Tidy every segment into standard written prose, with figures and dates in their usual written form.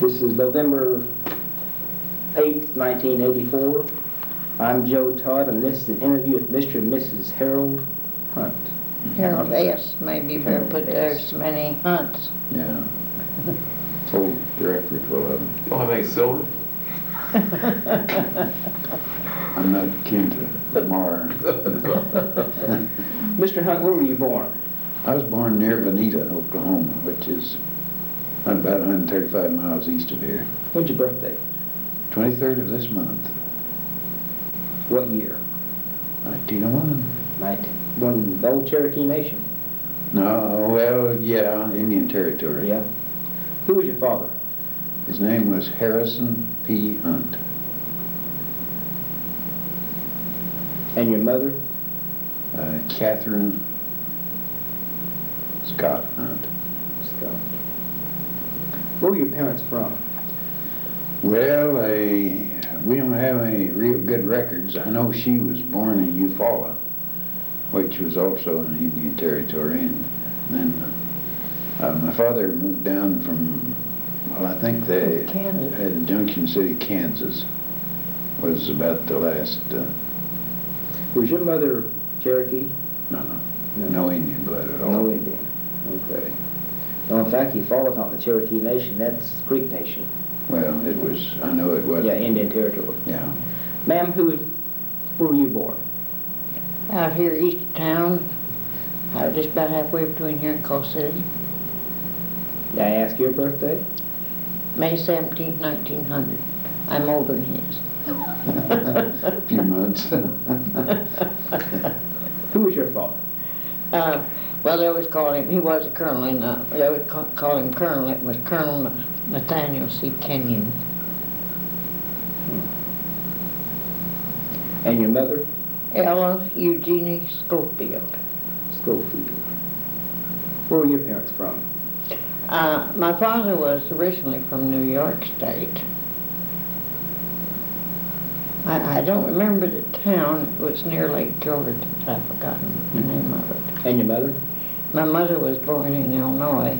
This is November 8th, 1984. I'm Joe Todd, and this is an interview with Mr. and Mrs. Harold Hunt. Harold S. Maybe you better put there's so many Hunts. Yeah. Whole directory full of them. You don't have any silver? I'm not kin to Mar. Mr. Hunt, where were you born? I was born near Vinita, Oklahoma, which is about 135 miles east of here. When's your birthday? 23rd of this month, What year? 1901. Born the old Cherokee Nation. No, well, yeah, Indian Territory. Yeah. Who was your father? His name was Harrison P. Hunt. And your mother? Catherine Scott Hunt. Scott. Where were your parents from? Well, we don't have any real good records. I know she was born in Eufaula, which was also in Indian Territory, and then my father moved down from, well, I think Junction City, Kansas, was about the last. Was your mother Cherokee? No Indian blood at all. No Indian. Okay. No, in fact, Eufaula's not the Cherokee Nation. That's Creek Nation. Well, it was. I know it was. Yeah, Indian Territory. Yeah. Ma'am, where were you born? Out here east of town, just about halfway between here and Coal City. May I ask your birthday? May 17, 1900. I'm older than he is. A few months. Who was your father? Well, they always called him, he was a colonel, and they always called him Colonel. It was Colonel Nathaniel C. Kenyon. And your mother? Ella Eugenie Schofield. Schofield. Where were your parents from? My father was originally from New York State. I don't remember the town. It was near Lake George. I've forgotten the name of it. And your mother? My mother was born in Illinois,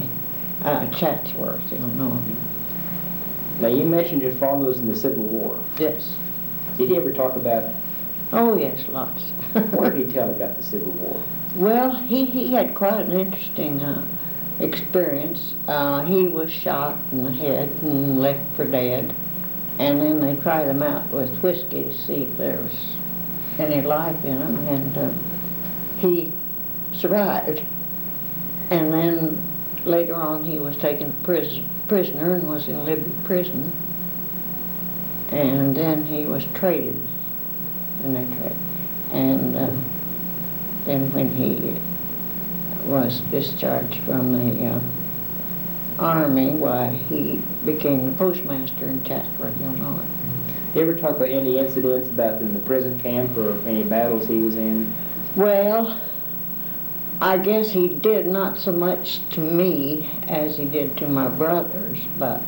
Chatsworth, Illinois. Now, you mentioned your father was in the Civil War. Yes. Did he ever talk about, Oh, yes, lots. what did he tell about the Civil War? Well, he had quite an interesting experience. He was shot in the head and left for dead. And then they tried him out with whiskey to see if there was any life in him, and he survived. And then later on he was taken prisoner and was in Libby prison. And then he was traded, and then when he was discharged from the Army, why, he became the postmaster in Chatsworth, Illinois. You ever talk about any incidents about in the prison camp or any battles he was in? Well, I guess he did not so much to me as he did to my brothers, but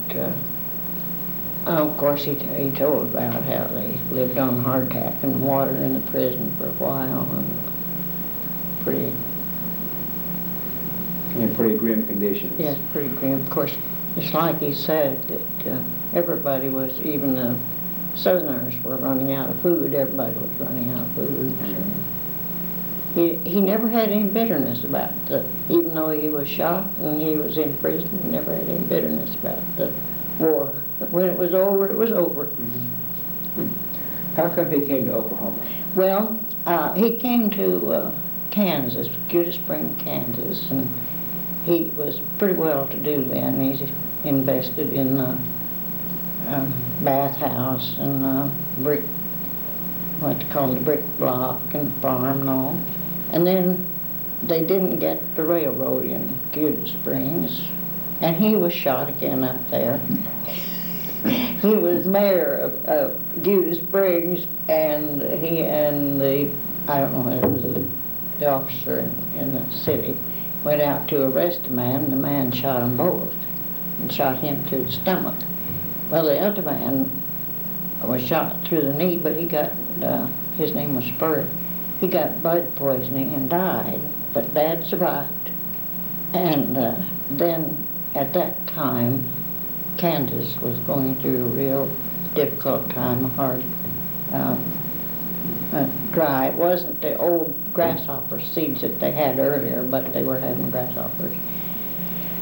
of course he told about how they lived on hardtack and water in the prison for a while, and In pretty grim conditions. Yes, pretty grim. Of course, it's like he said that everybody was, even the Southerners were running out of food. Everybody was running out of food. So he never had any bitterness about it. Even though he was shot and he was in prison, he never had any bitterness about the war. But when it was over, it was over. Mm-hmm. How come he came to Oklahoma? Well, he came to Kansas, Cedar Spring, Kansas, and he was pretty well to do then. He's invested in the bathhouse and brick, what they call the brick block and farm and all. And then they didn't get the railroad in Cedar Springs, and he was shot again up there. He was mayor of Cedar Springs, and he and I don't know whether it was the officer in the city, went out to arrest a man, and the man shot them both, and shot him through the stomach. Well, the other man was shot through the knee, but he got, his name was Spur, he got blood poisoning and died, but Dad survived. And then, at that time, Kansas was going through a real difficult time, hard, dry. It wasn't the old grasshopper seeds that they had earlier, but they were having grasshoppers.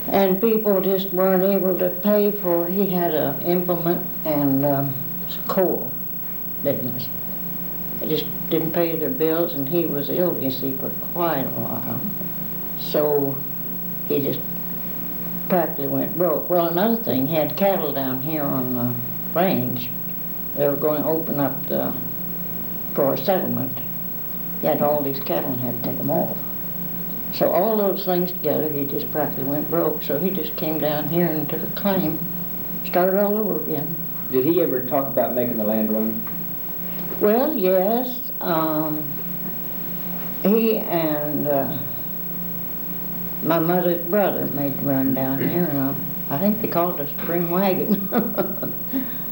And people just weren't able to pay for, he had an implement and coal business. They just didn't pay their bills, and he was ill, you see, for quite a while. So he just practically went broke. Well, another thing, he had cattle down here on the range. They were going to open up for a settlement. He had all these cattle and had to take them off. So all those things together, he just practically went broke. So he just came down here and took a claim, started all over again. Did he ever talk about making the land run? Well, yes. He and my mother's brother made the run down here, and I think they called it a spring wagon.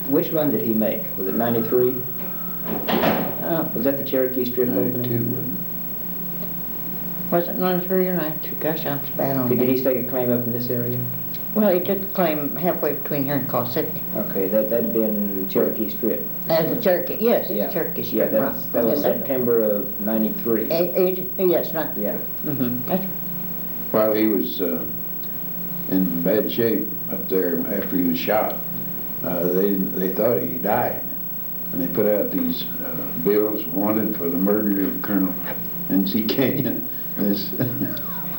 Which run did he make? Was it 93? Was that the Cherokee Strip opening? 92. Was it 93 or 92? Gosh, I'm bad on Did that. he stake a claim up in this area? Well, he took the claim halfway between here and Ponca City. Okay, that'd been Cherokee Strip. The Cherokee, yes, Yeah. it's Cherokee Yeah, Strip. that was Yes, September of 93. Yes, not. Yeah. That's While he was in bad shape up there after he was shot, they thought he died. And they put out these bills wanted for the murder of Colonel N.C. Kenyon.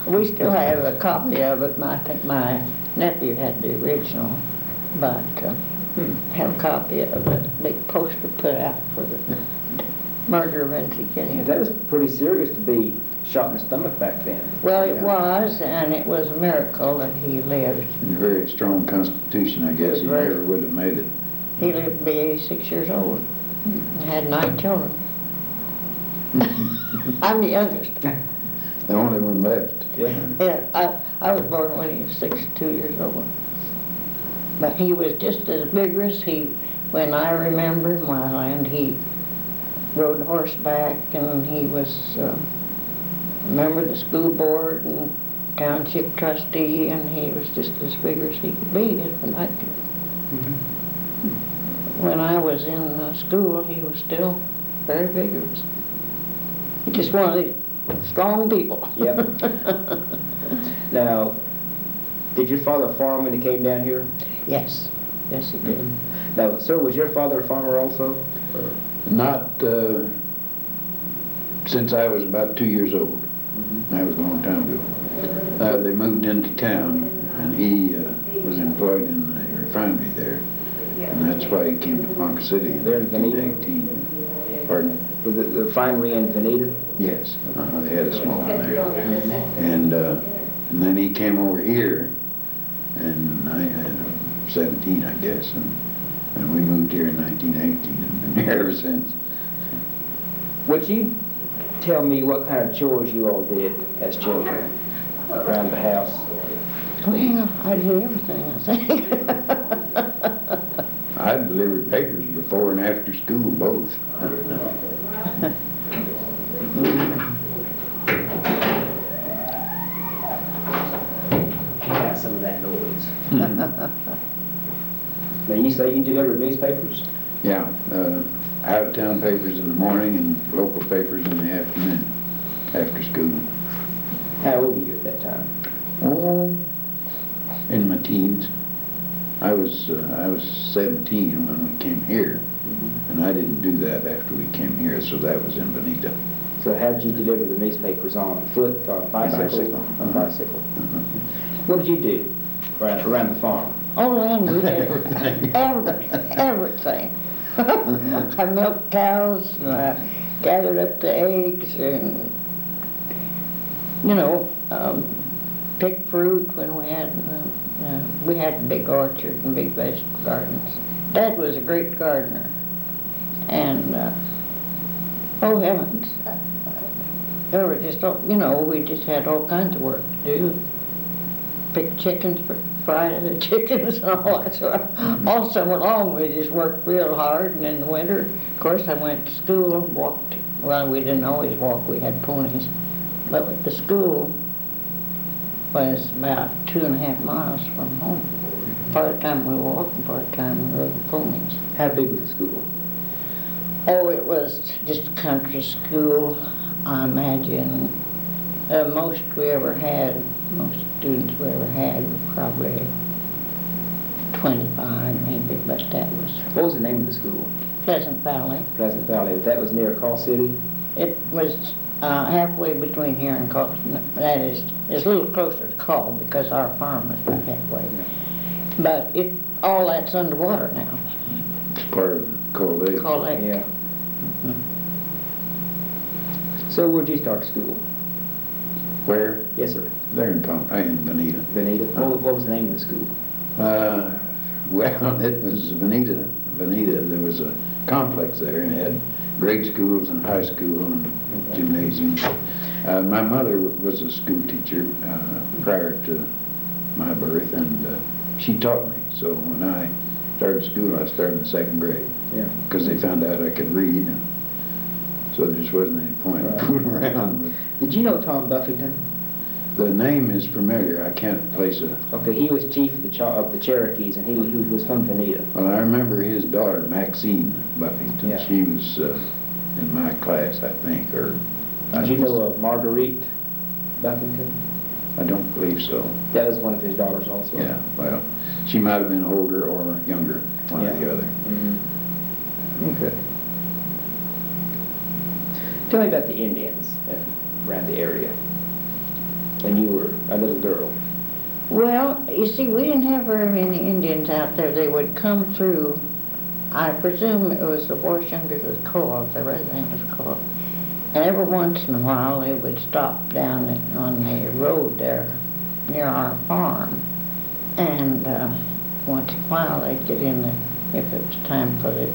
We still have a copy of it. I think my nephew had the original, but have a copy of a big poster put out for the murder of N.C. Yeah, Kenyon. that was pretty serious to be shot in the stomach back then. Well, it was, and it was a miracle that he lived. A very strong constitution, I guess. He never would have made it. He lived to be 86 years old and had 9 children. I'm the youngest. The only one left. Yeah. Yeah, I was born when he was 62 years old. But he was just as vigorous. When I remember him, and he rode horseback, and he was member of the school board and township trustee, and he was just as vigorous as he could be. When I was in school, he was still very vigorous. He just one of these strong people. Yep. Now, did your father farm when he came down here? Yes, yes he did. Now, sir, was your father a farmer also? Or? Not since I was about 2 years old. That was a long time ago. They moved into town, and he was employed in the refinery there. And that's why he came to Ponca City in There in Vinita? 1918. Pardon? The refinery in Vinita? Yes, they had a small one there. And then he came over here, and I had 17, I guess, and we moved here in 1918 and been here ever since. Would you tell me what kind of chores you all did as children around the house? Well, I did everything, I think. I delivered papers before and after school, both. Got some of that noise. Now, you say you delivered newspapers? Yeah, out-of-town papers in the morning and local papers in the afternoon, after school. How old were you at that time? Oh, in my teens. I was 17 when we came here, and I didn't do that after we came here, so that was in Vinita. So how did you deliver the newspapers? On foot, on bicycle? Bicycle. On bicycle. What did you do around the farm? Oh, and we did everything. I milked cows, and I gathered up the eggs, and, picked fruit when we had a big orchard and big vegetable gardens. Dad was a great gardener. And, oh heavens, there were just, we just had all kinds of work to do. Pick chickens, fry the chickens and all that sort of. All summer long we just worked real hard, and in the winter, of course, I went to school and walked. Well, we didn't always walk, we had ponies. But the school was about 2.5 miles from home. Part of the time we walked and part of the time we rode the ponies. How big was the school? Oh, it was just a country school, I imagine. Most students we ever had were probably 25 maybe, but that was What was the name of the school? Pleasant Valley. Pleasant Valley. That was near Call City? It was halfway between here and Call. That is, it's a little closer to Call because our farm is about halfway. But all that's underwater now. It's part of Cold Lake. Call Lake. Yeah. Mhm. So where'd you start school? Where? Yes, sir. There in Vinita. Vinita. What was the name of the school? Well, it was Vinita. There was a complex there and it had grade schools and high school and gymnasium. My mother was a school teacher prior to my birth, and she taught me. So when I started school, I started in the second grade. Yeah. Because they found out I could read, and so there just wasn't any point in fooling around. Did you know Tom Buffington? The name is familiar. I can't place it. Okay, he was chief of the Cherokees, and he was from Vinita. Well, I remember his daughter, Maxine Buffington. Yeah. She was in my class, I think, or... Did you know of Marguerite Buffington? I don't believe so. That was one of his daughters also. Yeah, well, she might have been older or younger, one or the other. Mm-hmm. Okay. Tell me about the Indians around the area when you were a little girl. Well, you see, we didn't have very many Indians out there. They would come through. I presume it was the Washingers of the Co-op, the resident was Co-op. And every once in a while they would stop down on the road there near our farm. And once in a while they'd get in there if it was time for the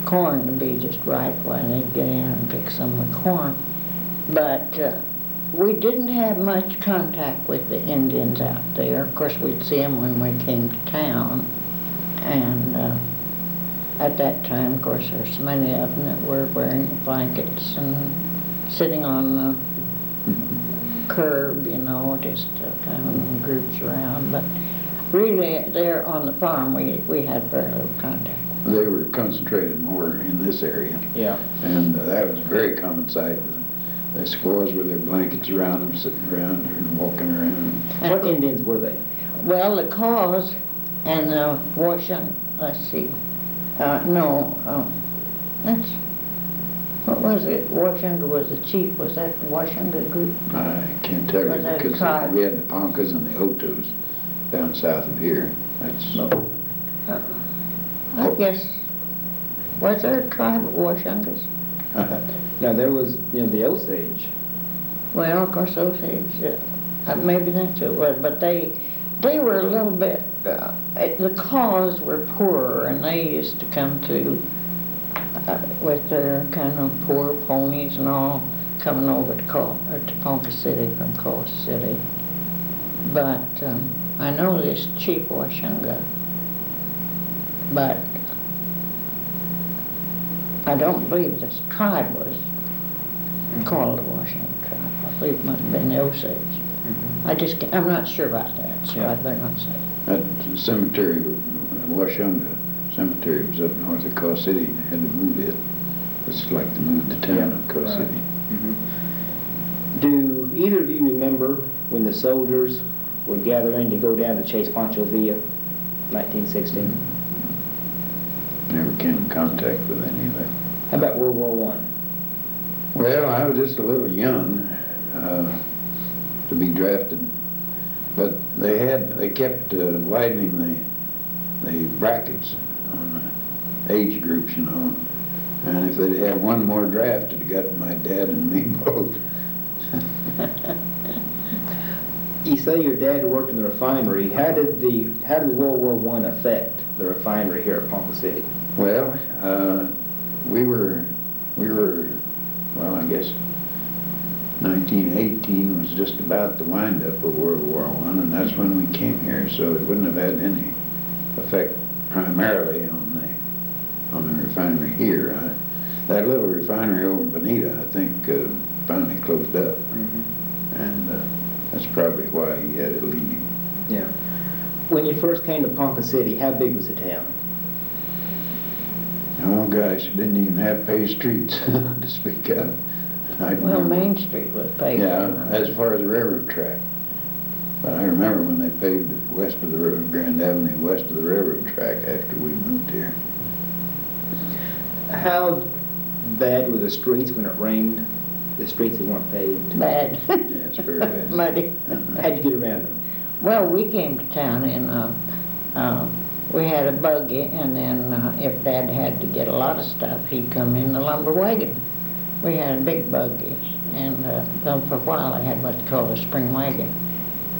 corn to be just right, while they'd get in and pick some of the corn. But we didn't have much contact with the Indians out there. Of course, we'd see them when we came to town. And at that time, of course, there's so many of them that were wearing blankets and sitting on the curb, you know, just kind of in groups around. But really, there on the farm, we had very little contact. They were concentrated more in this area. Yeah. And that was a very common sight with the squaws with their blankets around them, sitting around and walking around. And what Indians were they? Well, the Caws and the Washington, let's see, that's, what was it? Washington was the chief, was that the Washington group? I can't tell you Was that a because tribe? we had the Poncas and the Otos down south of here. That's I guess, was there a tribe of Washingtons? Now there was, the Osage. Well, of course, Osage, maybe that's what it was, but they were a little bit, the Caws were poorer, and they used to come to, with their kind of poor ponies and all, coming over to Ponca City from Call City. But I know this Chief Washunga, but I don't believe this tribe was called the Washington tribe. I believe it must have been the Osage. Mm-hmm. I'm not sure about that, so I'd better not say. that cemetery, Washunga Cemetery, was up north of Call City, and they had to move it. It's like to move the town of Call City. Mm-hmm. Do either of you remember when the soldiers were gathering to go down to chase Pancho Villa, 1916? Never came in contact with any of that. How about World War I? Well, I was just a little young to be drafted, but they kept widening the brackets on the age groups, and if they'd had one more draft, it'd got my dad and me both. You say your dad worked in the refinery. How did World War I affect the refinery here at Ponca City? Well, we were, well, I guess 1918 was just about the wind-up of World War I, and that's when we came here, so it wouldn't have had any effect primarily on the refinery here. That little refinery over in Vinita, I think, finally closed up, Mm-hmm. and that's probably why he had to leave. Yeah. When you first came to Ponca City, how big was the town? Oh gosh, it didn't even have paved streets to speak of. I Well, remember. Main Street was paved. Yeah, as far as the railroad track. But I remember when they paved it west of the road, Grand Avenue, west of the railroad track after we moved here. How bad were the streets when it rained? The streets that weren't paved? Bad. Yeah, it's very bad. Muddy. How'd you get around them? Well, we came to town and we had a buggy, and then if Dad had to get a lot of stuff, he'd come in the lumber wagon. We had a big buggy, and then for a while I had what they call a spring wagon.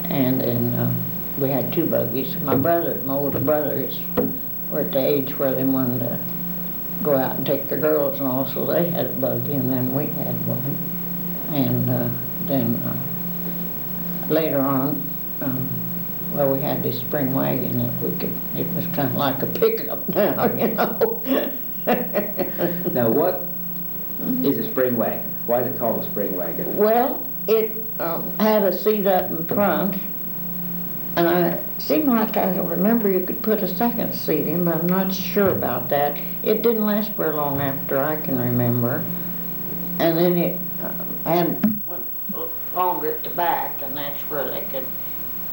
And then we had two buggies. My older brothers were at the age where they wanted to go out and take their girls and all, so they had a buggy, and then we had one. And then later on, well, we had this spring wagon that we could, it was kind of like a pickup now, you know. Now, what is a spring wagon? Why is it called a spring wagon? Well, it had a seat up in front, and it seemed like I remember you could put a second seat in, but I'm not sure about that. It didn't last very long after I can remember. And then it had one longer at the back, and that's where they could,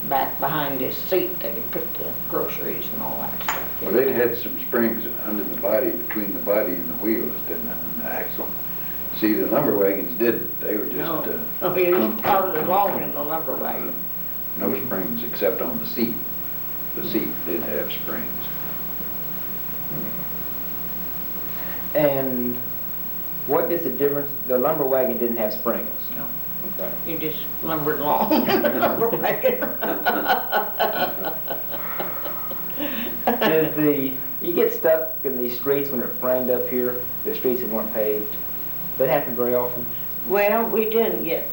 back behind this seat, they could put the groceries and all that stuff. Well, they had some springs under the body, between the body and the wheels, didn't it, and the axle. See, the lumber wagons didn't. They were just No, you didn't call it along in the lumber wagon. no springs except on the seat. The seat did have springs. And what is the difference? The lumber wagon didn't have springs. No. Okay. You just lumbered along in the lumber wagon. You get stuck in these streets when it rained up here, the streets that weren't paved? That happened very often? Well, we didn't get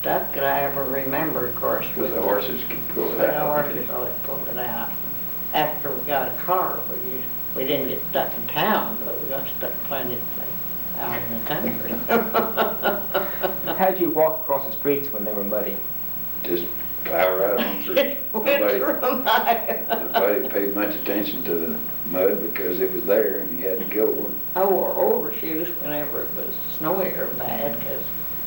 stuck that I ever remember, of course. Because the horses could pull it The out. horses always pulled it out. After we got a car, we didn't get stuck in town, but we got stuck plenty of places out in the country. How'd you walk across the streets when they were muddy? Just plow right on through. Nobody paid much attention to the mud because it was there and you had to go. I wore overshoes whenever it was snowy or bad, because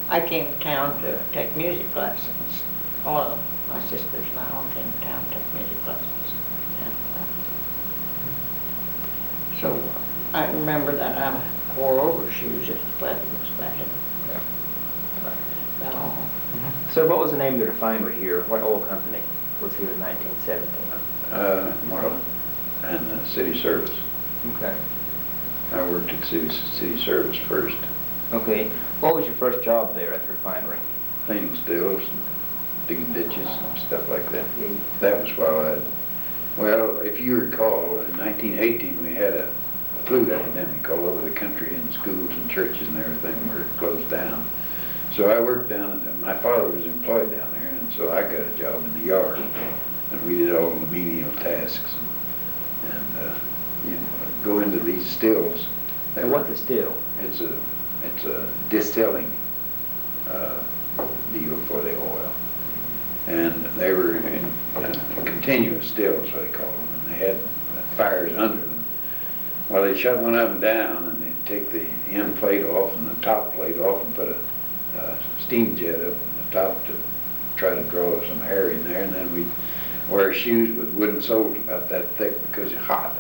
I came to town to take music lessons. All of my sisters and I all came to town to take music lessons. And, so I remember that I wore overshoes if the weather was bad. About all. So what was the name of the refinery here? What oil company was here in 1917? Marlin and the city service. Okay. I worked at city service first, Okay. What was your first job there at the refinery? cleaning stills, digging ditches and stuff like that. Yeah. That was well, if you recall, in 1918 we had a flu epidemic all over the country, and schools and churches and everything were closed down. So I worked down my father was employed down there, and so I got a job in the yard, and we did all the menial tasks, and go into these stills. And what's a still? It's a distilling deal for the oil, and they were in continuous stills, what they call them, and they had fires under them. Well, they shut one of them down, and they'd take the end plate off and the top plate off and put a steam jet up on the top to try to draw some air in there, and then we'd wear shoes with wooden soles about that thick because it's hot,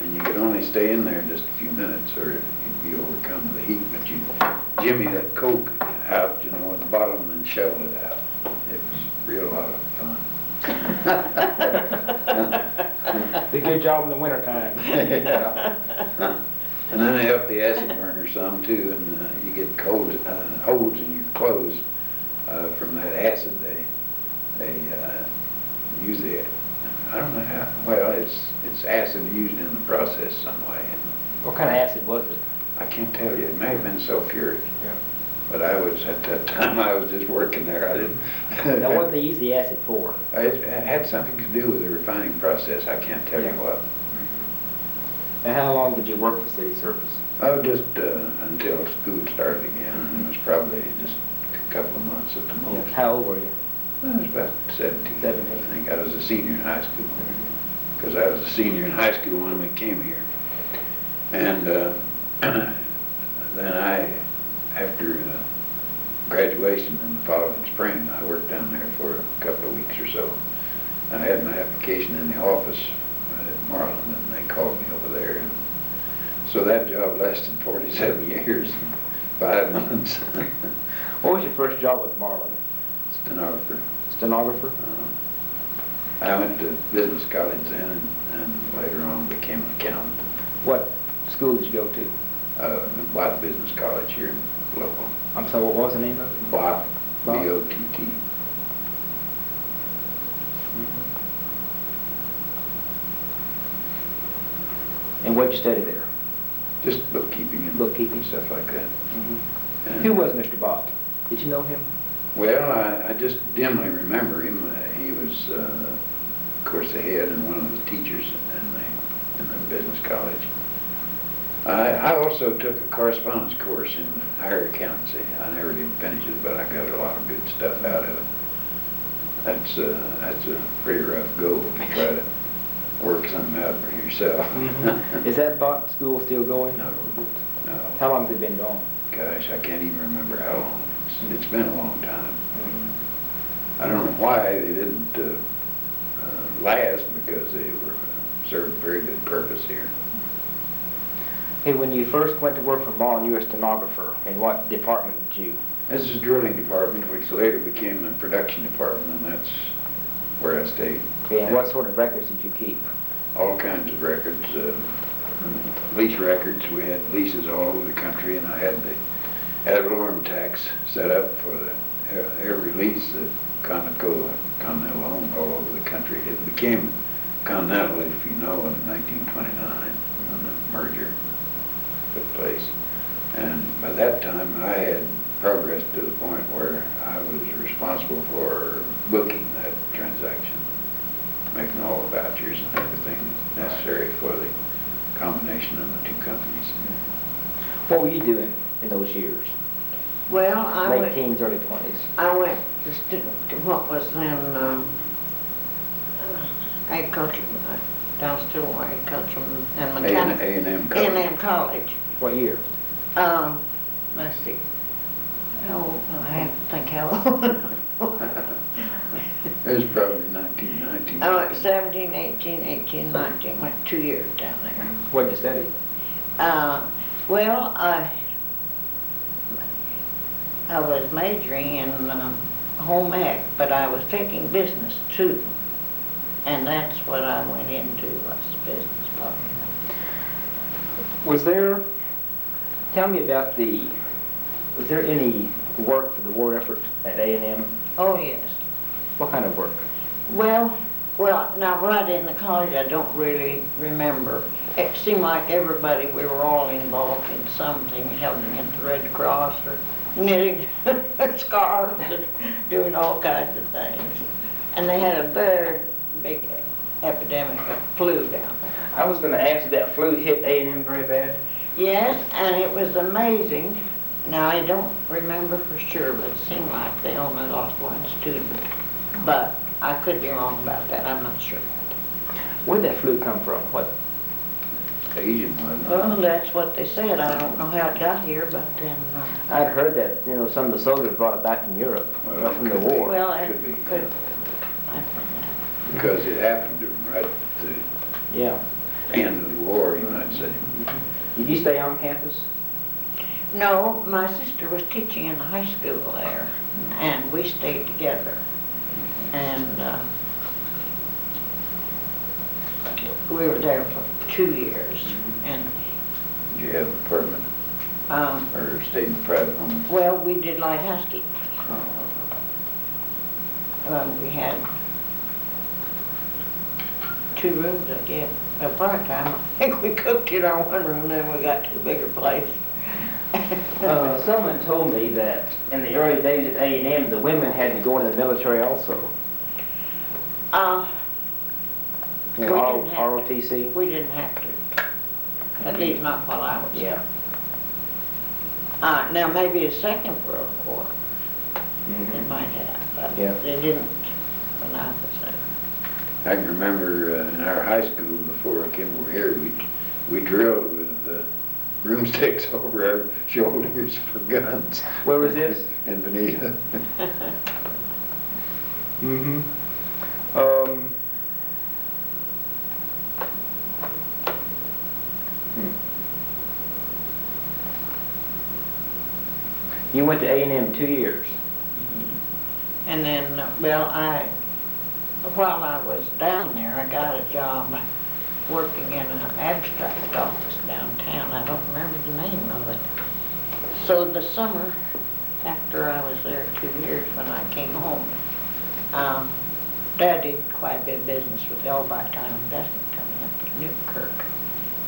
and you could only stay in there just a few minutes or you'd be overcome with the heat. But you jimmy that coke out, at the bottom, and then shovel it out. It was a real lot of fun. Did a good job in the wintertime. Yeah. And then they help the acid burner some too, and you get cold holes in your clothes from that acid. They use it. I don't know how. Well, it's acid used in the process some way. And What kind of acid was it? I can't tell you. It may have been sulfuric. Yeah. But I was at that time. I was just working there. I didn't. Now, what did they use the acid for? It had something to do with the refining process. I can't tell you what. And how long did you work for city service? Oh, just until school started again, and it was probably just a couple of months at the most. How old were you? I was about 17. 17. I think I was a senior in high school. Because I was a senior in high school when we came here. And then after graduation in the following spring, I worked down there for a couple of weeks or so. I had my application in the office at Marlin, and they called me over there. And so that job lasted 47 years and 5 months. What was your first job with Marlin? Stenographer. Stenographer? I went to business college then and later on became an accountant. What school did you go to? Bott Business College here in local. I'm sorry, what was the name of it? Bott, Bott. B-O-T-T. And what did you study there? Just bookkeeping and Bookkeeping. stuff like that. And- Who was Mr. Bott? Did you know him? Well, I just dimly remember him. He was, of course, the head and one of the teachers in the business college. I also took a correspondence course in higher accountancy. I never did finish it, but I got a lot of good stuff out of it. That's a pretty rough goal to try to work something out for yourself. Is that Bott school still going? No. How long has it been going? Gosh, I can't even remember how long. It's been a long time. I don't know why they didn't last, because they served a very good purpose here. Hey, when you first went to work for Marlin, you were a stenographer. In what department did you? This is the drilling department, which later became the production department, and that's where I stayed. Okay, and what sort of records did you keep? All kinds of records, lease records. We had leases all over the country, and I had the ad valorem tax set up for every lease that Continental owned all over the country. It became Continental, if you know, in 1929 when the merger took place. And by that time, I had progressed to the point where I was responsible for booking that transaction, making all the vouchers and everything necessary for the combination of the two companies. What were you doing in those years? Well, I Late went, teens, early 20s. I went to what was then agriculture, down still agriculture and mechanical. A&M College. A&M College. What year? Let's see. Oh, I have to think how old. It was probably 1919. I went 17, 18, 18, 19. Went 2 years down there. What did you study? Well, I was majoring in home ec, but I was taking business too. And that's what I went into, was the business part. Was there, tell me about was there any work for the war effort at A&M? Oh, yes. What kind of work? Well, now right in the college, I don't really remember. It seemed like everybody, we were all involved in something, helping at the Red Cross or knitting scarves and doing all kinds of things. And they had a very big epidemic of flu down there. I was going to ask you, that flu hit A&M very bad? Yes, and it was amazing. Now, I don't remember for sure, but it seemed like they only lost one student. But I could be wrong about that, I'm not sure. Where'd that flu come from? What? Asian, wasn't it? Well, that's what they said. I don't know how it got here, but then... I'd heard that, some of the soldiers brought it back from Europe, Well, from the war. Well, it Could be, could... because it happened right at Yeah. the end of the war, you might say. Did you stay on campus? No, my sister was teaching in the high school there, and we stayed together. And we were there for 2 years. And Did you have an apartment or stayed in private home? well, we did light housekeeping. We had 2 rooms, I guess. Well, part-time, I think we cooked in our one room, then we got to a bigger place. Someone told me that in the early days at A&M, the women had to go into the military also. We didn't have to. ROTC? We didn't have to. At least not while I was Yeah. there. Now, maybe a Second World War, Mm-hmm. it might have, but Yeah. They didn't when I was there. I can remember in our high school before I came over here, we drilled with broomsticks over our shoulders for guns. Where was this? In Vinita. Mm-hmm. You went to A&M 2 years. And then, well, while I was down there, I got a job working in an abstract office downtown. I don't remember the name of it. So the summer after I was there 2 years, when I came home, Dad did quite a bit of business with the all-by-time investment company up at Newkirk.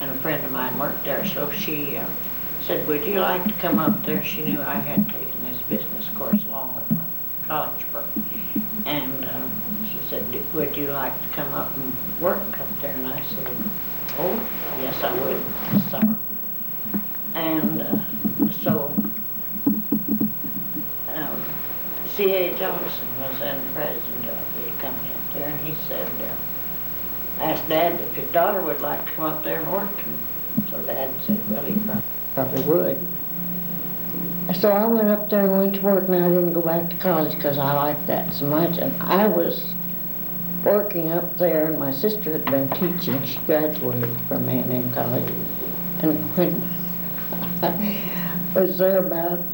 And a friend of mine worked there, so she said, would you like to come up there? She knew I had taken this business course along with my college work. And she said, would you like to come up and work up there? And I said, oh, yes, I would this summer. And so C.A. Johnson was then president of the company up there, and he said, asked Dad if his daughter would like to come up there and work. And so Dad said, well, he probably would. So I went up there and went to work, and I didn't go back to college because I liked that so much. And I was working up there, and my sister had been teaching. She graduated from A&M College. And when I was there about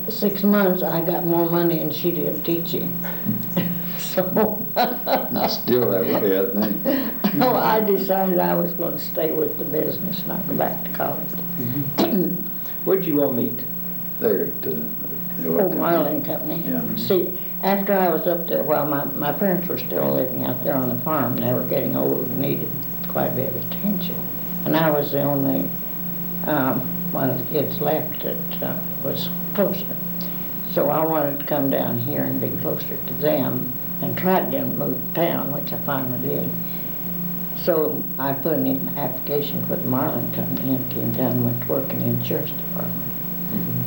6 months, I got more money than she did teaching. So It's still that way, I think. no, I decided I was going to stay with the business, not go back to college. Where'd you all meet? There at the Oh, Marlin Company. Yeah. See, after I was up there, well, my parents were still living out there on the farm. They were getting old and needed quite a bit of attention. And I was the only one of the kids left that was closer. So I wanted to come down here and be closer to them and try to get them moved to town, which I finally did. So I put in an application for the Marlin Company and came down and went to work in the insurance department.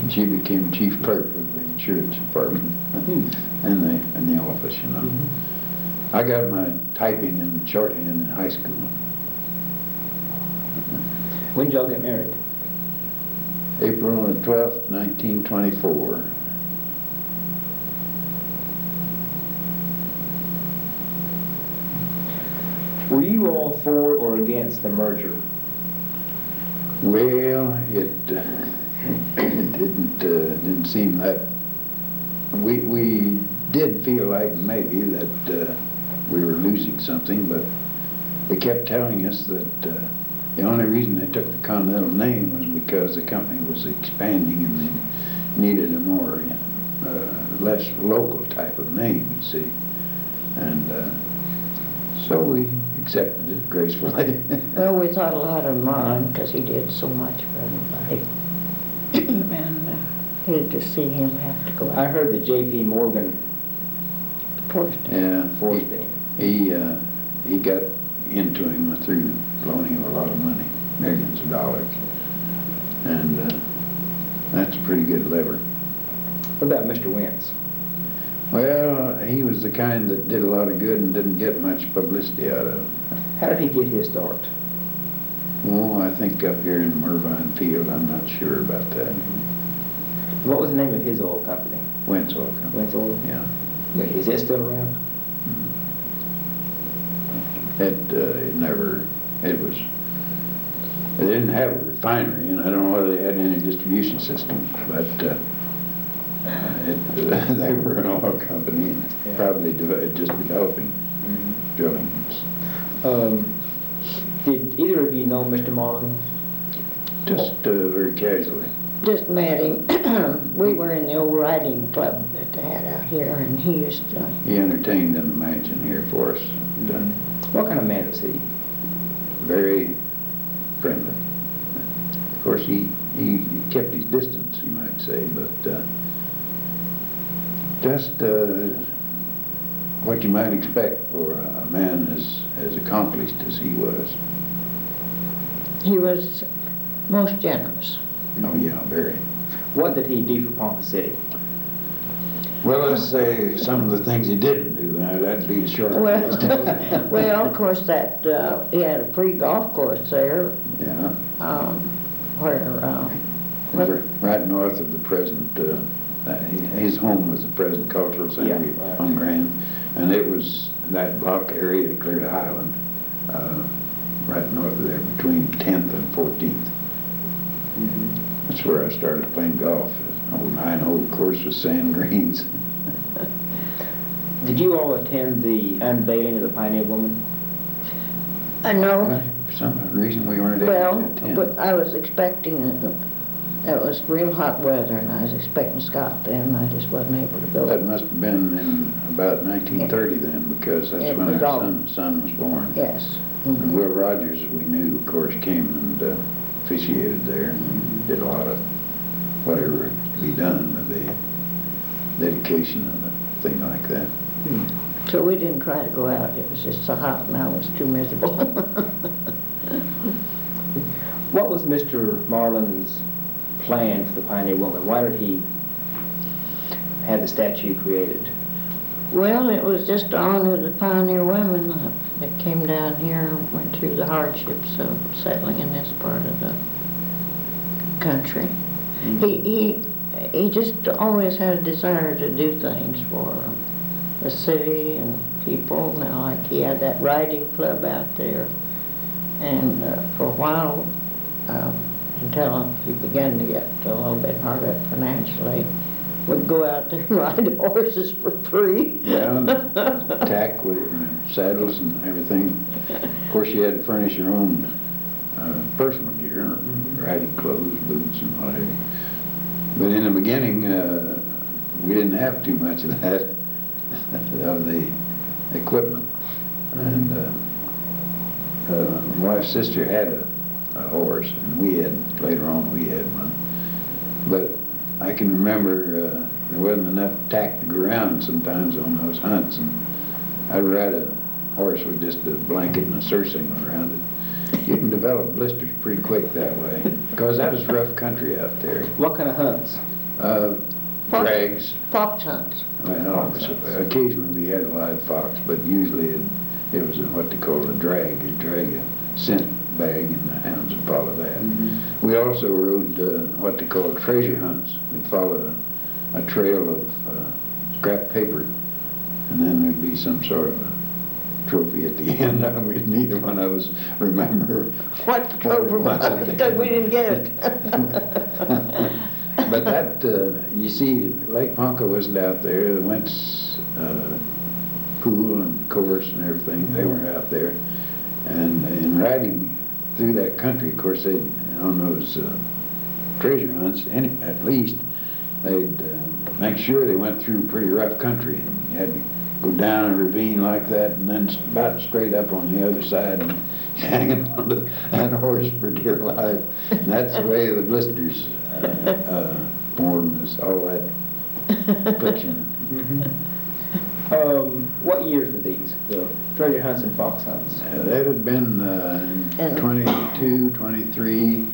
And she became chief clerk of the insurance department in the office, you know. I got my typing and shorthand in high school. When did y'all get married? April the 12th, 1924. Were you all for or against the merger? Well, it didn't seem that. We did feel like maybe that we were losing something, but they kept telling us that the only reason they took the Continental name was because the company was expanding and they needed a more less local type of name, you see, and so we accepted it gracefully. Well, we thought a lot of Marlin because he did so much for everybody. And hated to see him have to go out. I heard that J.P. Morgan Forced him. Yeah, forced him. he got into him through loaning him a lot of money, millions of dollars, and that's a pretty good lever. What about Mr. Wentz? Well, he was the kind that did a lot of good and didn't get much publicity out of it. How did he get his start? Oh, I think up here in the Mervine field, I'm not sure about that. What was the name of his oil company? Wentz Oil Company. Wentz Oil? Yeah. Is it still around? They didn't have a refinery, and I don't know whether they had any distribution system, but they were an oil company and probably just developing drilling. Did either of you know Mr. Marlin? Just very casually. Just met him. We were in the old riding club that they had out here, and he used to... He entertained in the mansion here for us. And, What kind of man was he? very friendly. Of course, he kept his distance, you might say, but just what you might expect for a man as accomplished as he was. He was most generous. Oh, yeah, very. What did he do for Ponca City? Well, let's say some of the things he didn't do. Now, that'd be a short list. Well, of course, that he had a free golf course there. Yeah. Where Right north of the present, his home was the present cultural center on Grand, and it was that block area clear to Highland, right north of there, between 10th and 14th. That's where I started playing golf. An old 9-hole course with sand greens. Did you all attend the unveiling of the Pioneer Woman? I know. For some reason we weren't Well, able to attend. but I was expecting, it was real hot weather, and I was expecting Scott then, I just wasn't able to go. That must have been in about 1930 then, because that's It when was our all- son was born. Yes. And Will Rogers, we knew, of course, came and officiated there and did a lot of whatever to be done with the dedication of a thing like that. So we didn't try to go out, it was just so hot and I was too miserable. What was Mr. Marlin's plan for the Pioneer Woman? Why did he have the statue created? Well, it was just to honor the pioneer women that came down here and went through the hardships of settling in this part of the country. He just always had a desire to do things for the city and people. Now, like he had that riding club out there, and for a while, until he began to get a little bit hard up financially, would go out there and ride horses for free. Yeah, and tack with saddles and everything. Of course, you had to furnish your own personal gear, riding clothes, boots, and whatever. But in the beginning, we didn't have too much of that, of the equipment. And my wife's sister had a horse, and later on we had one. But I can remember there wasn't enough tack to go around sometimes on those hunts, and I'd ride a horse with just a blanket and a surcingle around it. You can develop blisters pretty quick that way, because that was rough country out there. What kind of hunts? Drags. Fox hunts. Well, occasionally we had a live fox, but usually it was what they call a drag. You'd drag a scent bag and the hounds would follow that. We also rode what they call treasure hunts. We'd follow a trail of scrap paper, and then there'd be some sort of a trophy at the end. Neither one of us remember What the trophy was, because we didn't get it. But that, you see, Lake Ponca wasn't out there. The Wentz pool and course and everything, they were out there. And in riding through that country, of course, they'd, on those treasure hunts, at least, they'd make sure they went through pretty rough country. And you had to go down a ravine like that and then about straight up on the other side and hanging onto that horse for dear life. And that's the way the blisters formed, is all that friction. What years were these, the treasure hunts and fox hunts? That had been 22, 23.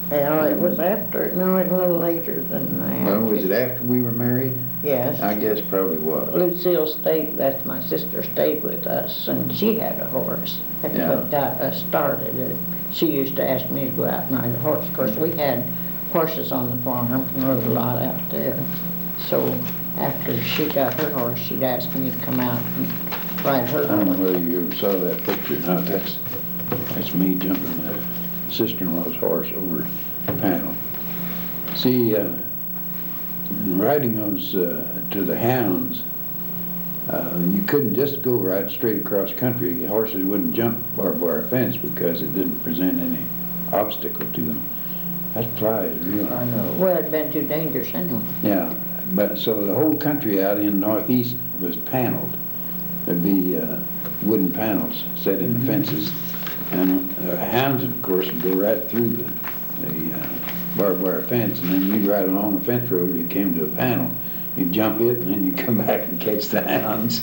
Yeah, it was after, no, it was a little later than that. Well, was it after we were married? Yes. I guess probably was. Lucille stayed, that's my sister, stayed with us, and she had a horse. That's Yeah. what got us started. She used to ask me to go out and ride a horse. Of course, we had horses on the farm and rode a lot out there. So after she got her horse, she'd ask me to come out and ride her I don't know horse. whether you saw that picture or not. That's me jumping the sister-in-law's horse over the panel. See, in riding those to the hounds, you couldn't just go right straight across country. The horses wouldn't jump barbed wire fence because it didn't present any obstacle to them. That fly is real. I know. Well, it'd been too dangerous anyway. Yeah, but so the whole country out in the northeast was paneled. There'd be wooden panels set in the fences, and the hounds, of course, would go right through the barbed wire fence, and then you'd ride along the fence road and you came to a panel. You'd jump it, and then you'd come back and catch the hounds.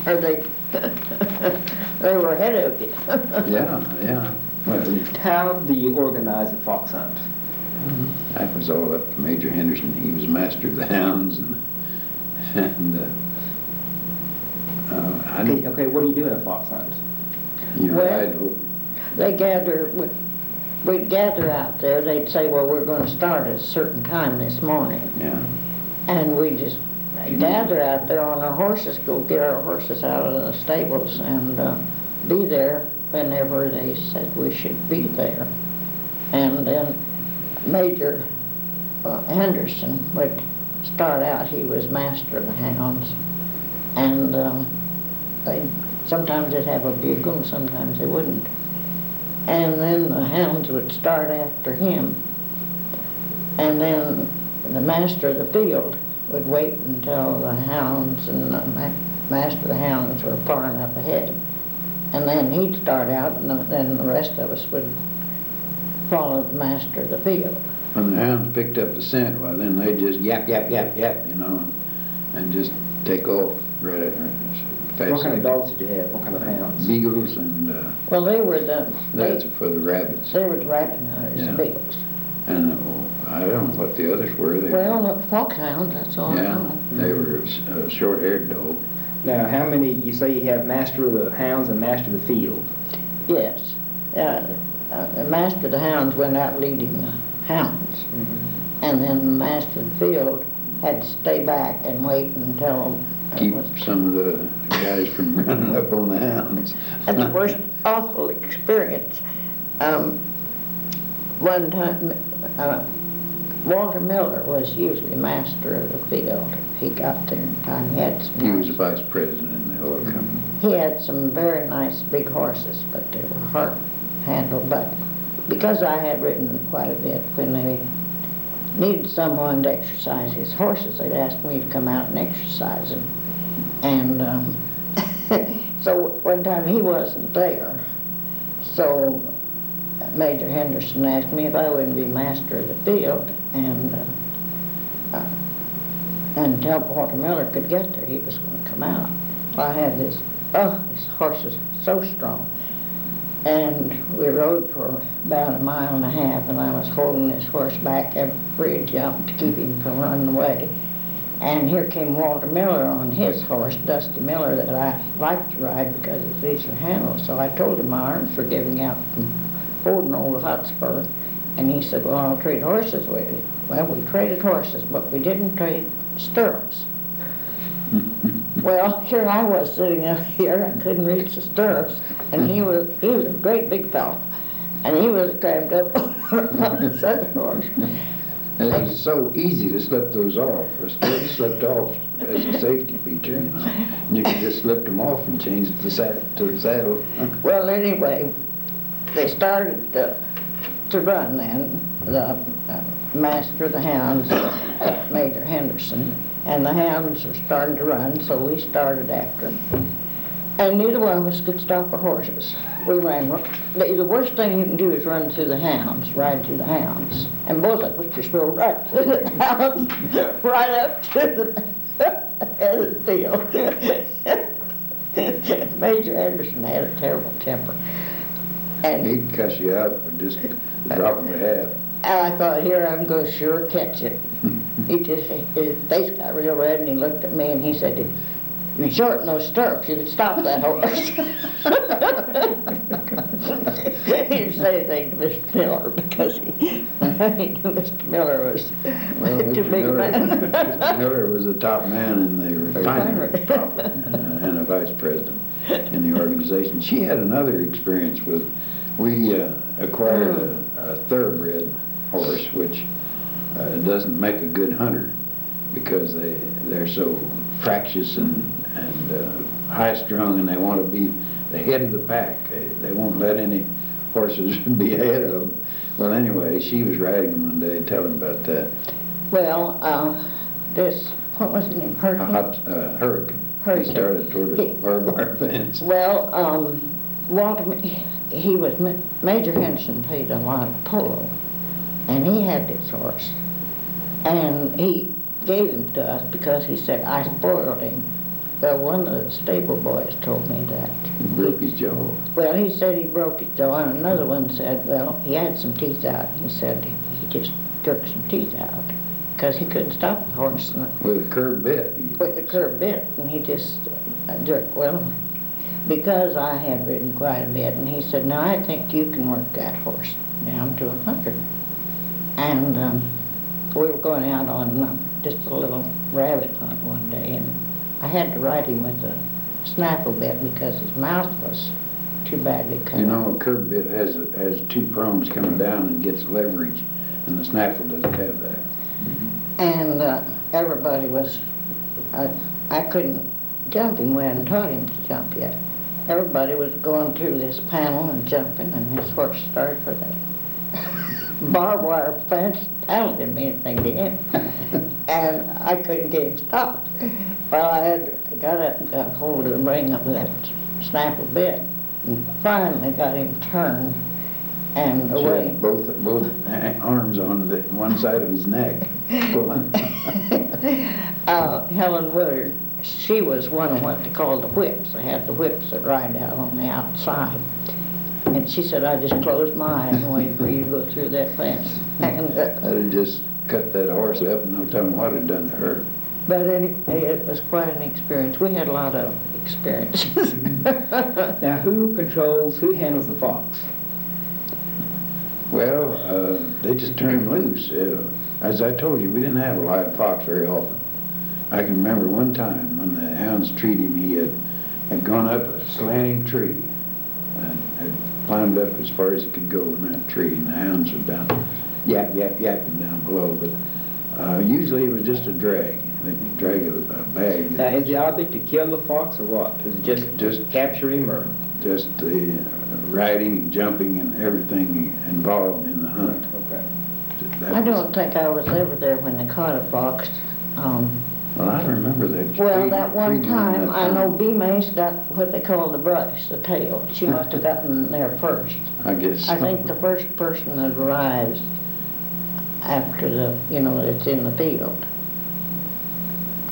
Or they were ahead of you. Yeah. Well, How do you organize a fox hunt? That was all up to Major Henderson. He was master of the hounds, Okay, what do you do in a fox hunt? you Well, ride. we'd gather out there. They'd say, well, we're going to start at a certain time this morning. Yeah. And we just gather out there on our horses, go get our horses out of the stables and be there whenever they said we should be there. And then Major Henderson would start out. He was master of the hounds. And sometimes they'd have a bugle, and sometimes they wouldn't. And then the hounds would start after him. And then the master of the field would wait until the hounds and the master of the hounds were far enough ahead. And then he'd start out, and then the rest of us would follow the master of the field. When the hounds picked up the scent, well, then they just yap, yap, yap, yap, you know, and just take off right at her. What kind of dogs did you have? What kind of hounds? Beagles and Well, they were the that's for the rabbits. they were the rabbit hunters, Yeah. the beagles. And I don't know what the others were. Well, the foxhounds, that's all I yeah, know. they were a short-haired dog. Now, how many, you say you have master of the hounds and master of the field? Yes. The master of the hounds went out leading the hounds. And then the master of the field had to stay back and wait until Keep some of the guys from running up on the hounds. And the worst awful experience. One time, Walter Miller was usually master of the field. He got there in time. He had some He was nice- vice president in the oil company. He had some very nice big horses, but they were hard handled. But because I had ridden quite a bit, when they needed someone to exercise his horses, they'd ask me to come out and exercise them. And so one time he wasn't there, so Major Henderson asked me if I wouldn't be master of the field and until Walter Miller could get there, he was going to come out. Well, I had this horse was so strong. And we rode for about a mile and a half, and I was holding this horse back every jump to keep him from running away. And here came Walter Miller on his horse, Dusty Miller, that I liked to ride because it's easy to handle. So I told him my arms were giving out from holding old Hotspur. And he said, well, I'll trade horses with you. Well, we traded horses, but we didn't trade stirrups. Well, here I was sitting up here, I couldn't reach the stirrups, and he was a great big fellow, and he was crammed up on his other horse. And it was so easy to slip those off. The stirrups slipped off as a safety feature, you know. You could just slip them off and change the to the saddle. Well, anyway, they started to run then, the master of the hounds, Major Henderson, and the hounds were starting to run, so we started after them. And neither one of us could stop our horses. We ran. The worst thing you can do is run through the hounds, ride through the hounds. And both of us just rode right through the hounds, right up to the head of the field. Major Henderson had a terrible temper. And He'd cuss you out for just the drop of a hat. I thought, here I'm going to sure catch it. His face got real red, and he looked at me and he said, "You shorten those stirrups, you could stop that horse." He didn't say anything to Mr. Miller because he knew Mr. Miller was too big a man. Mr. Miller was the top man in the refinery and a vice president in the organization. She had another experience with, we acquired a thoroughbred horse, which doesn't make a good hunter because they're so fractious and high-strung, and they want to be the head of the pack. They won't let any horses be ahead of them. Well, anyway, she was riding them one day. Tell him about that. Well, what was his name? Hurricane. Hurricane. He started toward the barbed wire fence. Well, Walter, Major Henderson played a lot of polo, and he had this horse, and he gave him to us because he said, I spoiled him. Well, one of the stable boys told me that. He broke his jaw. Well, he said he broke his jaw, and another one said, well, he had some teeth out. He said he just jerk some teeth out because he couldn't stop the horse With a curb bit. with the curb bit, and he just jerked. Well, because I had ridden quite a bit, and he said, "Now I think you can work that horse down to 100." And we were going out on just a little rabbit hunt one day, and I had to ride him with a snaffle bit because his mouth was too badly cut. You know, a curb bit has two prongs coming down and gets leverage, and the snaffle doesn't have that. And everybody was, I couldn't jump him. We hadn't taught him to jump yet. Everybody was going through this panel and jumping, and his horse started for that barbed wire fence. Panel didn't mean anything to him. And I couldn't get him stopped. Well, I got up and got hold of the ring of that snaffle bit, and finally got him turned and away. Both arms on one side of his neck, pulling. Helen Woodard, she was one of what they called the whips. They had the whips that ride out on the outside. And she said, "I just closed my eyes and waited for you to go through that fence." And, I'd have just cut that horse up and no telling what it done to her. but anyway, it was quite an experience. We had a lot of experiences. Now, who handles the fox? Well, they just turned him loose. As I told you, we didn't have a live fox very often. I can remember one time when the hounds treated him, he had gone up a slanting tree and had climbed up as far as he could go in that tree, and the hounds were down, yapping down below. But usually it was just a drag. They could drag a bag. Now, is the object to kill the fox or what? Is it just capture him or? Just the riding and jumping and everything involved in the hunt. Okay. I don't think I was ever there when they caught a fox. Well, I remember that. Well, that one time, I know B. May's got what they call the brush, the tail. She must have gotten there first. I guess. I think the first person that arrives after it's in the field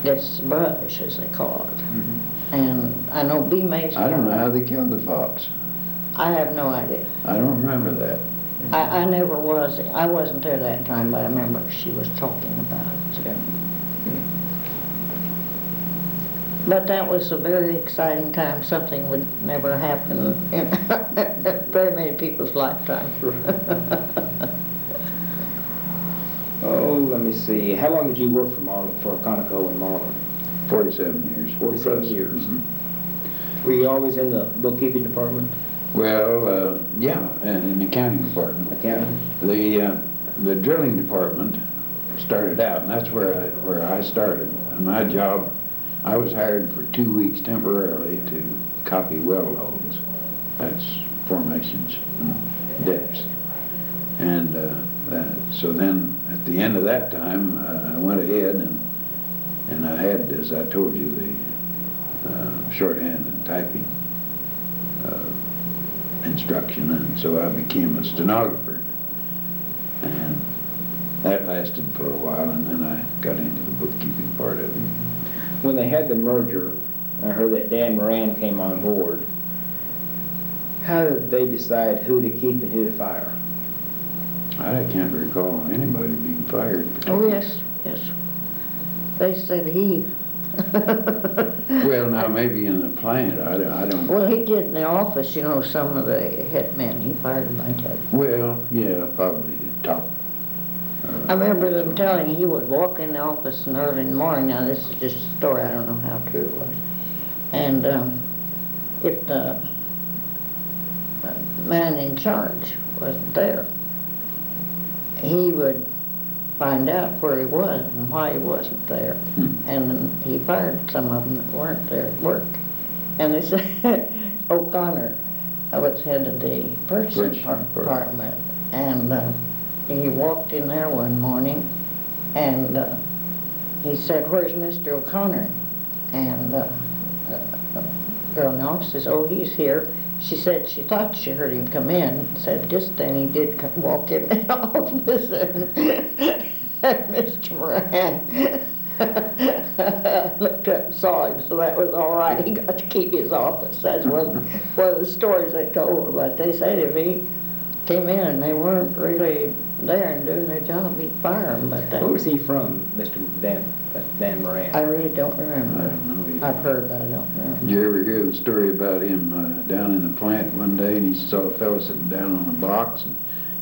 gets the brush, as they call it. Mm-hmm. And I know B. May's. I don't know how they killed the fox. I have no idea. I don't remember that. I never was. I wasn't there that time, but I remember she was talking about it. So. But that was a very exciting time. Something would never happen in very many people's lifetimes. Oh, let me see. How long did you work for Conoco and Marlin? 47 years. 47 years. Mm-hmm. Were you always in the bookkeeping department? Well, yeah, in the accounting department. Accounting? The drilling department started out, and that's where I started. And my job, I was hired for 2 weeks temporarily to copy well logs. That's formations and depths. And so then at the end of that time, I went ahead and I had, as I told you, the shorthand and typing instruction, and so I became a stenographer. And that lasted for a while, and then I got into the bookkeeping part of it. When they had the merger, I heard that Dan Moran came on board. How did they decide who to keep and who to fire? I can't recall anybody being fired. Oh, yes. They said he. Well, now maybe in the plant, I don't. Well, he did in the office, some of the head men, he fired a bunch of them. Well, yeah, probably the top. I remember them telling he would walk in the office early in the morning. Now, this is just a story, I don't know how true it was. And if the man in charge wasn't there, he would find out where he was and why he wasn't there. And he fired some of them that weren't there at work. And they said O'Connor was head of the purchasing department, and he walked in there one morning, and he said, "Where's Mr. O'Connor?" And the girl in the office says, "Oh, he's here." She said she thought she heard him come in. Said just then he did walk in the office, and Mr. Moran looked up and saw him, so that was all right. He got to keep his office. That's one of the stories they told. But they said if he came in and they weren't really there and doing their job, he'd fire them, but Where was he from, Mr. Dan Moran? I really don't remember. I don't know either. I've heard, but I don't remember. Did you ever hear the story about him down in the plant one day, and he saw a fellow sitting down on a box, and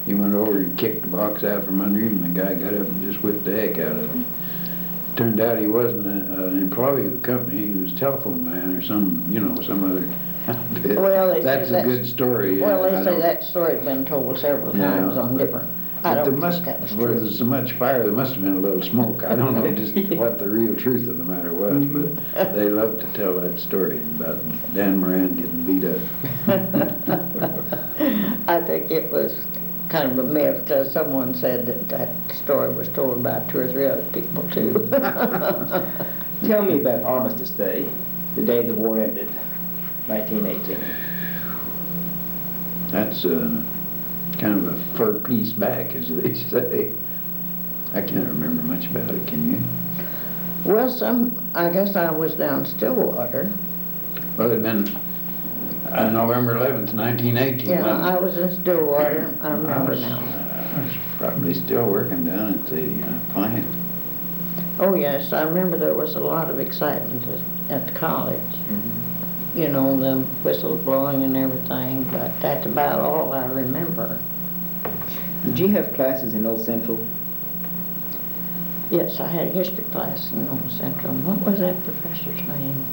he went over and kicked the box out from under him, and the guy got up and just whipped the heck out of him. Turned out he wasn't an employee of the company, he was a telephone man or some other outfit. Well, they That's say a good story. Well, I they say don't- that story's been told several Yeah, times on different, I But don't think that was where true. there's so much fire, there must have been a little smoke. I don't know just what the real truth of the matter was, but they love to tell that story about Dan Moran getting beat up. I think it was kind of a myth, because someone said that that story was told about 2 or 3 other people too. Tell me about Armistice Day, the day the war ended, 1918. That's kind of a fur piece back, as they say. I can't remember much about it, can you? Well, I guess I was down Stillwater. Well, it'd been November 11th, 1918. Yeah, wasn't it? I was in Stillwater, I remember now. I was probably still working down at the plant. Oh, yes, I remember there was a lot of excitement at the college. You know, the whistles blowing and everything, but that's about all I remember. Did you have classes in Old Central? Yes, I had a history class in Old Central. What was that professor's name?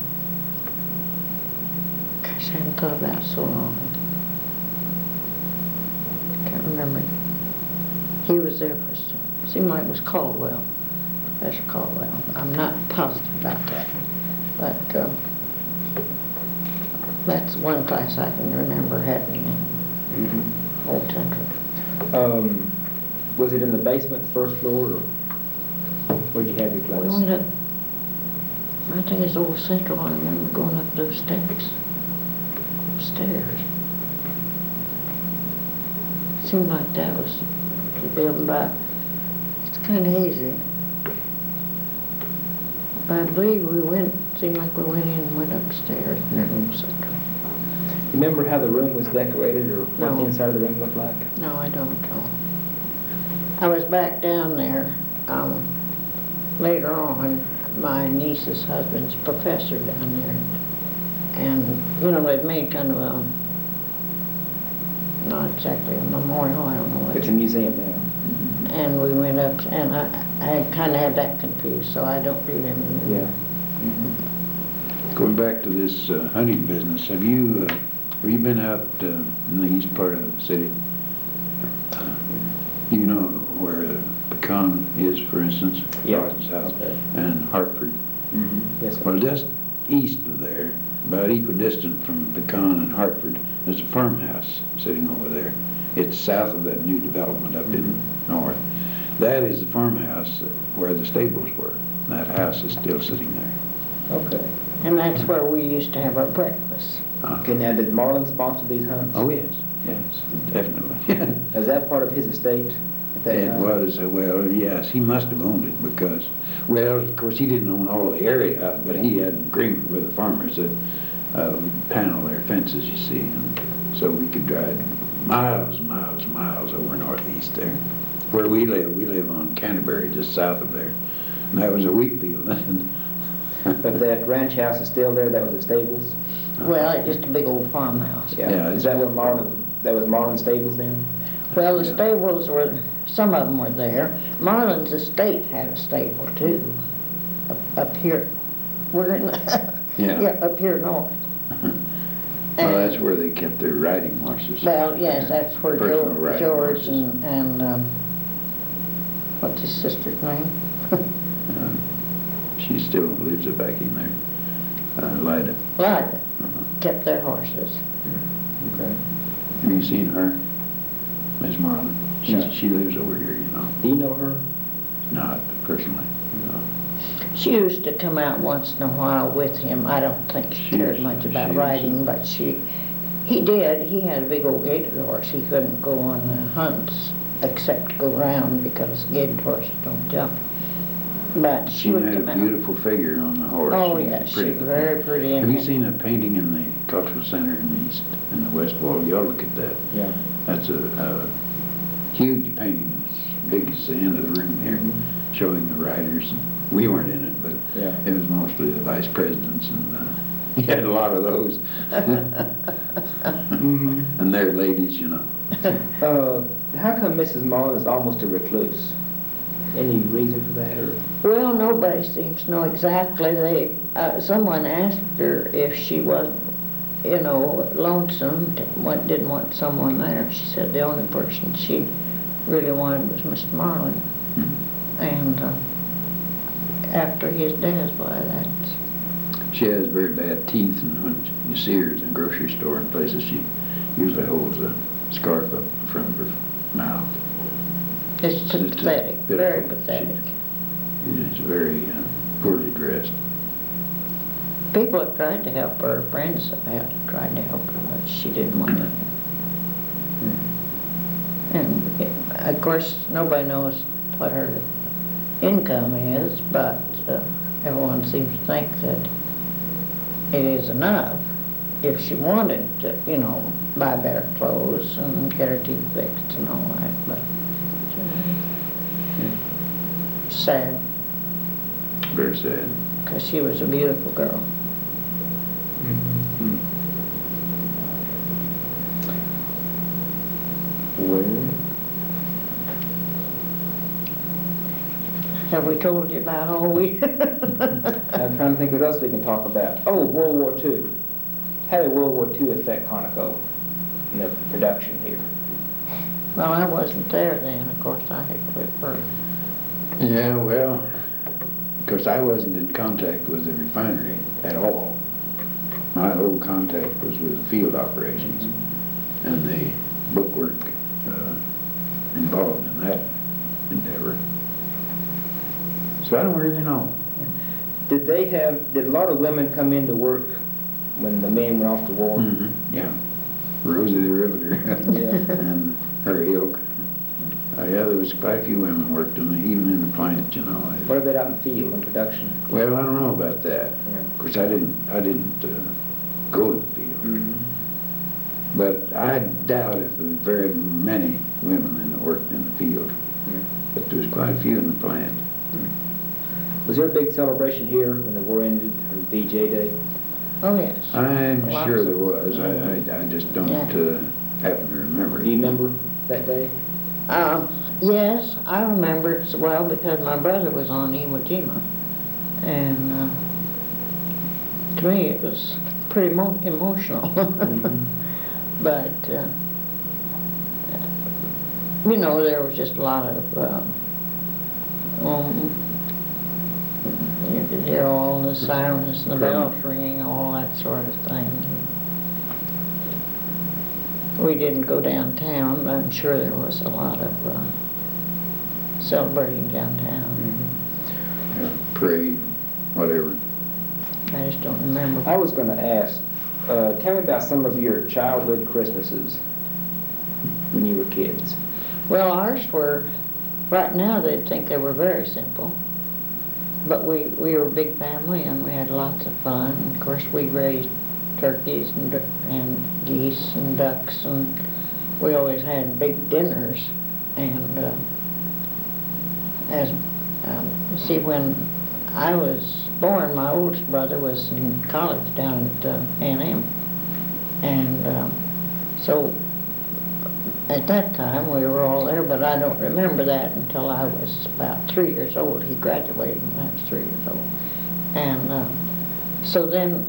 Gosh, I haven't thought about it so long. Can't remember. He was there for some, seemed like it was Caldwell, Professor Caldwell. I'm not positive about that, but that's one class I can remember having in Old Central. Was it in the basement, first floor, or where'd you have your We class? went up, I think it's Old Central, I remember going up those steps, upstairs. Seemed like that was the building, but it's kind of hazy. But I believe seemed like we went in and went upstairs in Old Central. You remember how the room was decorated, or what the No. inside of the room looked like? No, I don't know. I was back down there, later on. My niece's husband's a professor down there. And, you know, they'd made kind of a, not exactly a memorial, I don't know what. It's a museum now. And we went up, and I kind of had that confused, so I don't really remember. Yeah. Going back to this hunting business, have you been out in the east part of the city? You know where Pecan is, for instance? Yeah. North and south, Okay. and Hartford. Yes, sir. Well, just east of there, about equidistant from Pecan and Hartford, there's a farmhouse sitting over there. It's south of that new development up in north. That is the farmhouse where the stables were. That house is still sitting there. Okay. And that's where we used to have our breakfast. Okay, now did Marlin sponsor these hunts? Oh, yes, definitely. Was that part of his estate at that It time? was, well, yes, he must have owned it because, well, of course, he didn't own all the area out, but he had an agreement with the farmers that panel their fences, you see, and so we could drive miles and miles and miles over northeast there. Where we live on Canterbury, just south of there, and that was a wheat field then. But that ranch house is still there, that was the stables? Well, it's just a big old farmhouse. Yeah, Is that where that was Marlin stables then? Well, the Yeah. stables some of them were there. Marlin's estate had a stable too, up here. We're in, Yeah. up here north. Well, that's where they kept their riding horses. Well, yes, that's where Personal riding George horses. and what's his sister's name? She still lives back in there, Lida. Lyda kept their horses. Okay. Have you seen her, Miss Marlin? No. She lives over here, you know. Do you know her? Not personally, no. She used to come out once in a while with him. I don't think she cared much about riding, but he did. He had a big old gaited horse. He couldn't go on the hunts except to go around because gaited horses don't jump. But she would had come a out. beautiful figure on the horse. Oh, She was yes, pretty. she's very pretty. Have you seen a painting in the Cultural Center in the East, in the West Wall? You ought to look at that. Yeah. That's a huge painting, as big as the end of the room here, showing the writers. We weren't in it, but Yeah. it was mostly the vice presidents, and he had a lot of those. And they're ladies, you know. How come Mrs. Marlin is almost a recluse? Any reason for that? Or? Well, nobody seems to know exactly. Someone asked her if she wasn't, you know, lonesome, didn't want someone there. She said the only person she really wanted was Mr. Marlin. And after his death, why, that's... She has very bad teeth, and when you see her in the grocery store and places, she usually holds a scarf up in front of her mouth. It's pathetic, very pathetic. She's very poorly dressed. People have tried to help her, friends have tried to help her, but she didn't want it. And of course, nobody knows what her income is, but everyone seems to think that it is enough if she wanted to, you know, buy better clothes and get her teeth fixed and all that, but sad, Very sad. because she was a beautiful girl. Well, Have we told you about all we... I'm trying to think what else we can talk about. Oh, World War II. How did World War II affect Conoco in the production here? Well, I wasn't there then, of course, I had quit work. Yeah, well, of course, I wasn't in contact with the refinery at all. My whole contact was with the field operations and the bookwork involved in that endeavor. So I don't really know. Did a lot of women come into work when the men went off to war? Yeah. Rosie the Riveter Yeah. and her ilk. Yeah, there was quite a few women worked in even in the plant, you know. What about out in the field in production? Well, I don't know about that. Yeah. Of course, I didn't go in the field. But I doubt if there were very many women that worked in the field. But there was quite a few in the plant. Was there a big celebration here when the war ended on VJ Day? Oh, yes. I'm Lots sure of- there was. I just don't happen to remember. Do you remember that day? Yes, I remember it so well because my brother was on Iwo Jima. And to me it was pretty emotional. But, you know, there was just a lot of, you could hear all the sirens and the bells ringing, all that sort of thing. We didn't go downtown, but I'm sure there was a lot of celebrating downtown. Yeah, parade, whatever. I just don't remember. I was going to ask, tell me about some of your childhood Christmases when you were kids. Well, ours were, right now they'd think they were very simple. But we were a big family and we had lots of fun. Of course, we raised turkeys and geese and ducks, and we always had big dinners. And see, when I was born, my oldest brother was in college down at A&M. And so at that time we were all there, but I don't remember that until I was about 3 years old. He graduated when I was 3 years old. And so then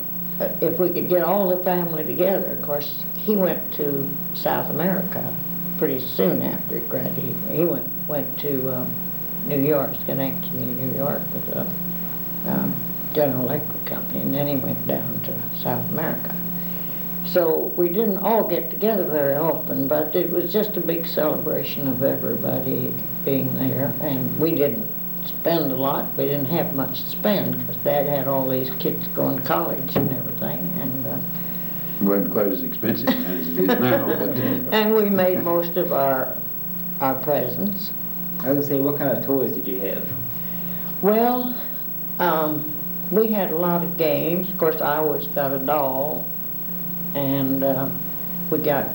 if we could get all the family together, of course, he went to South America pretty soon after he graduated. He went to New York, Schenectady, New York with a General Electric Company, and then he went down to South America. So we didn't all get together very often, but it was just a big celebration of everybody being there, and we didn't spend a lot. We didn't have much to spend because Dad had all these kids going to college and everything, and It wasn't quite as expensive as it is now, but and we made most of our presents. I was going to say, what kind of toys did you have? Well, we had a lot of games. Of course, I always got a doll, and we got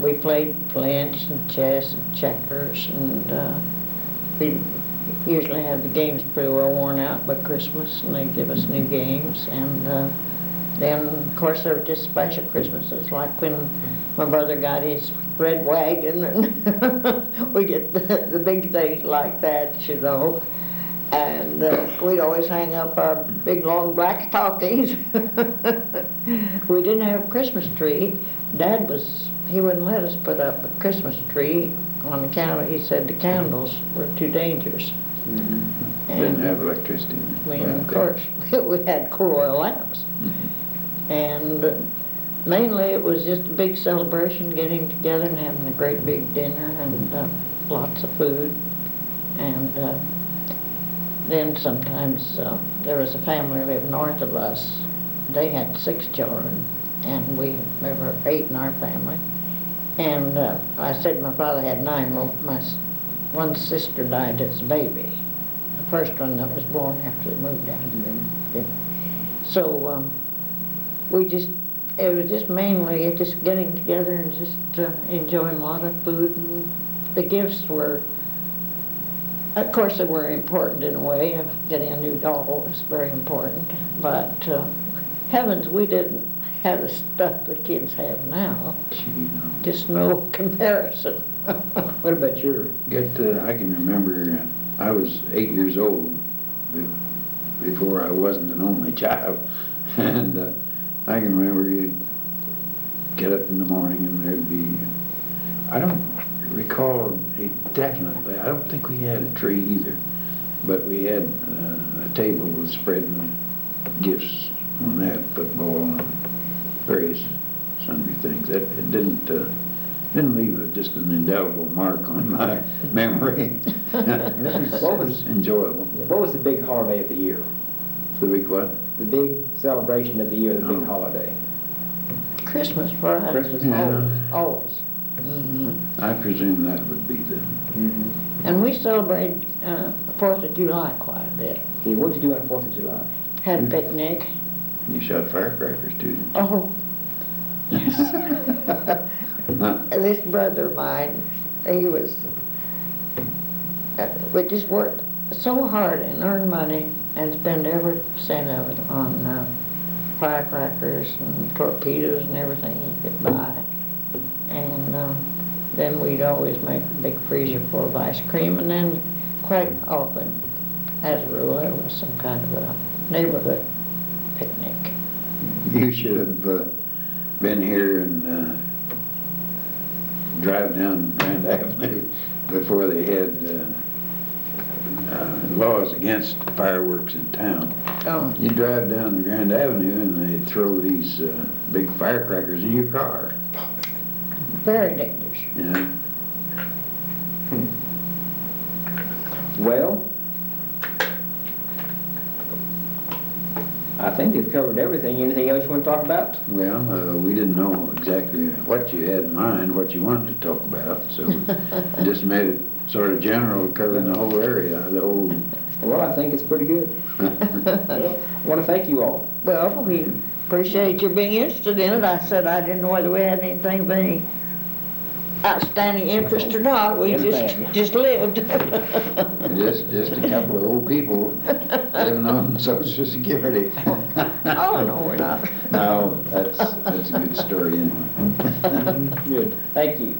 we played flinch and chess and checkers, and we usually have the games pretty well worn out by Christmas, and they give us new games. And then, of course, there were just special Christmases, like when my brother got his red wagon, and we get the big things like that, you know. And we'd always hang up our big long black stockings. We didn't have a Christmas tree. Dad he wouldn't let us put up a Christmas tree on account of, he said the candles were too dangerous. Mm-hmm. Didn't have electricity. Of course, we had coal oil lamps. Mm-hmm. And mainly it was just a big celebration, getting together and having a great big dinner and lots of food. And then sometimes there was a family who lived north of us. They had 6 children, and there were 8 in our family. And I said my father had 9. Well, my one sister died as a baby, the first one that was born after they moved down here. So it was just mainly just getting together and just enjoying a lot of food. And the gifts were, of course, they were important in a way. Getting a new doll was very important. But heavens, we didn't have the stuff the kids have now. Just no comparison. What about your? I can remember I was 8 years old before I wasn't an only child, and I can remember you'd get up in the morning and there'd be, I don't recall definitely, I don't think we had a tree either, but we had a table with spreading gifts on that, football and various sundry things. It didn't leave just an indelible mark on my memory. It was enjoyable. What was the big holiday of the year? The big what? The big celebration of the year, the big holiday. Christmas for us. Christmas, Yeah. Always. Mm-hmm. I presume that would be the... Mm-hmm. And we celebrated 4th of July quite a bit. Okay, what did you do on the 4th of July? Had a picnic. You shot firecrackers too, didn't you? Oh, yes. This brother of mine, he was, we just worked so hard and earned money and spend every cent of it on firecrackers and torpedoes and everything he could buy. And then we'd always make a big freezer full of ice cream, and then quite often, as a rule, there was some kind of a neighborhood picnic. You should have been here and drive down Grand Avenue before they had laws against fireworks in town. Oh. You drive down Grand Avenue and they throw these big firecrackers in your car. Very dangerous. Yeah. Well, I think we've covered everything. Anything else you want to talk about? Well, we didn't know exactly what you had in mind, what you wanted to talk about, so we just made it sort of general, covering the whole area, the whole... Well, I think it's pretty good. Well, I want to thank you all. Well, we appreciate your being interested in it. I said I didn't know whether we had anything of any outstanding interest or not. We just lived. just a couple of old people living on Social Security. Oh, no, we're not. No, that's a good story anyway. Good. Thank you.